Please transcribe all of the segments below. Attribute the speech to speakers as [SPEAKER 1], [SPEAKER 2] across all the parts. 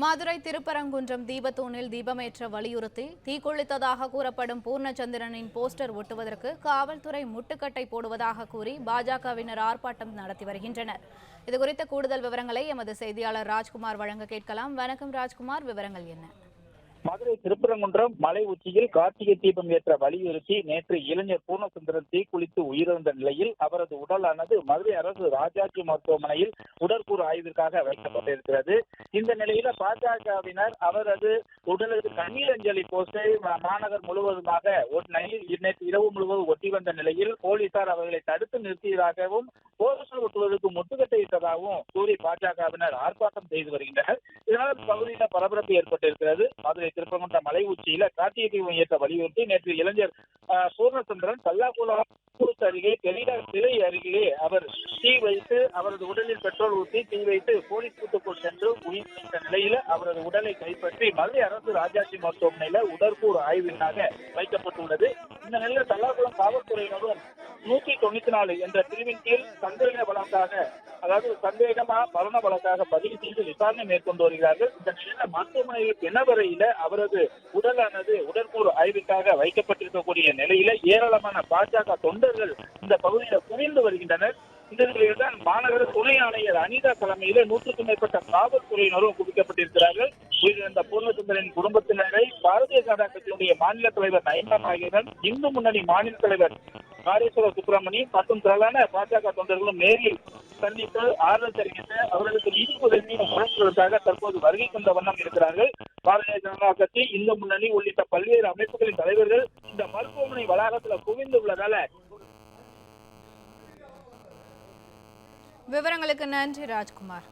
[SPEAKER 1] மதுரை திருப்பரங்குன்றம் தீபத்தூணில் தீபமேற்ற வலியுறுத்தி தீக்குளித்ததாக கூறப்படும் பூர்ணச்சந்திரனின் போஸ்டர் ஒட்டுவதற்கு காவல்துறை முட்டுக்கட்டை போடுவதாக கூறி பாஜகவினர் ஆர்ப்பாட்டம் நடத்தி வருகின்றனர். இதுகுறித்த கூடுதல் விவரங்களை எமது செய்தியாளர் ராஜ்குமார் வழங்க கேட்கலாம். வணக்கம் ராஜ்குமார், விவரங்கள் என்ன?
[SPEAKER 2] மதுரை திருப்பரங்குன்றம் மலை உச்சியில் கார்த்திகை தீபம் ஏற்ற வலியுறுத்தி நேற்று இளைஞர் பூர்ணசுந்தரன் தீக்குளித்து உயிரிழந்த நிலையில் அவரது உடலானது மதுரை அரசு ராஜாஜி மருத்துவமனையில் உடற்கூறு ஆய்விற்காக வைக்கப்பட்டிருக்கிறது. இந்த நிலையில பாஜகவினர் அவரது உடலுக்கு கண்ணீர் அஞ்சலி போஸ்டரை மாநகர் முழுவதுமாக நேற்று இரவு முழுவதும் ஒட்டி வந்த நிலையில் போலீசார் அவர்களை தடுத்து நிறுத்தியதாகவும் போஸ்டர் ஒட்டுவதற்கு முட்டுக்கட்டையிட்டதாகவும் கூறி பாஜகவினர் ஆர்ப்பாட்டம் செய்து வருகின்றனர். இதனால் பகுதியில் பரபரப்பு ஏற்பட்டிருக்கிறது. மதுரை திருப்பரங்குன்றம் மலை உச்சியில கார்த்திகை தீபம் ஏற்ற வலியுறுத்தி நேற்று இளைஞர் பூர்ணச்சந்திரன் கல்லாக்குளம் அருகே பெரியார் சிலை அருகே அவர் தீ வைத்து அவரது உடலில் பெட்ரோல் ஊற்றி தீ வைத்து போலீஸ் கூட்டுக்குள் சென்று உயிரிழந்த நிலையில அவரது உடலை கைப்பற்றி மதுரை அரசு ராஜாஜி மருத்துவமனையில உடற்கூறு ஆய்விற்காக வைக்கப்பட்டுள்ளது. இந்த நிலையில் கல்லாக்குளம் காவல்துறையினரும் 194 என்ற பிரிவின் கீழ் சந்தேகமா மரண வழக்காக பதிவு செய்து விசாரணை மேற்கொண்டு வருகிறார்கள். இந்த நிலையில மருத்துவமனையில் பிணவரையில அவரது உடலானது உடற்கூறு ஆய்வுக்காக வைக்கப்பட்டிருக்கக்கூடிய நிலையில ஏராளமான பாஜக தொண்டர்கள் இந்த பகுதியில் குவிந்து வருகின்றனர். இந்த நிலையில்தான் மாநகர துணை ஆணையர் அனிதா தலைமையில 100க்கும் மேற்பட்ட காவல்துறையினரும் குவிக்கப்பட்டிருக்கிறார்கள். உயிரிழந்த பூர்ணசுந்தரின் குடும்பத்தினரை பாரதிய ஜனதா கட்சியினுடைய மாநில தலைவர் நயனா நாகேந்திரன், இந்து முன்னணி மாநில தலைவர் காரேஸ்வர சுப்பிரமணியம் மற்றும் திரளான பாஜக தொண்டர்களும் நேரில் சந்தித்து ஆறுதல் தெரிவித்து அவர்களுக்கு நிதி உதவியை வழங்குவதற்காக தற்போது வருகை கொண்ட வண்ணம் இருக்கிறார்கள். பாரதிய ஜனதா கட்சி, இந்து முன்னணி உள்ளிட்ட பல்வேறு அமைப்புகளின் தலைவர்கள் இந்த மருத்துவமனை வளாகத்தில் குவிந்து உள்ளதால
[SPEAKER 1] விவரங்களுக்கு நன்றி ராஜ்குமார்.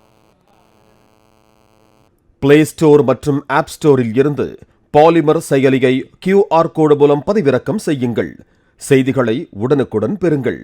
[SPEAKER 3] பிளே ஸ்டோர் மற்றும் ஆப் ஸ்டோரில் இருந்து பாலிமர் செயலியை QR கோடு மூலம் பதிவிறக்கம் செய்யுங்கள். செய்திகளை உடனுக்குடன் பெறுங்கள்.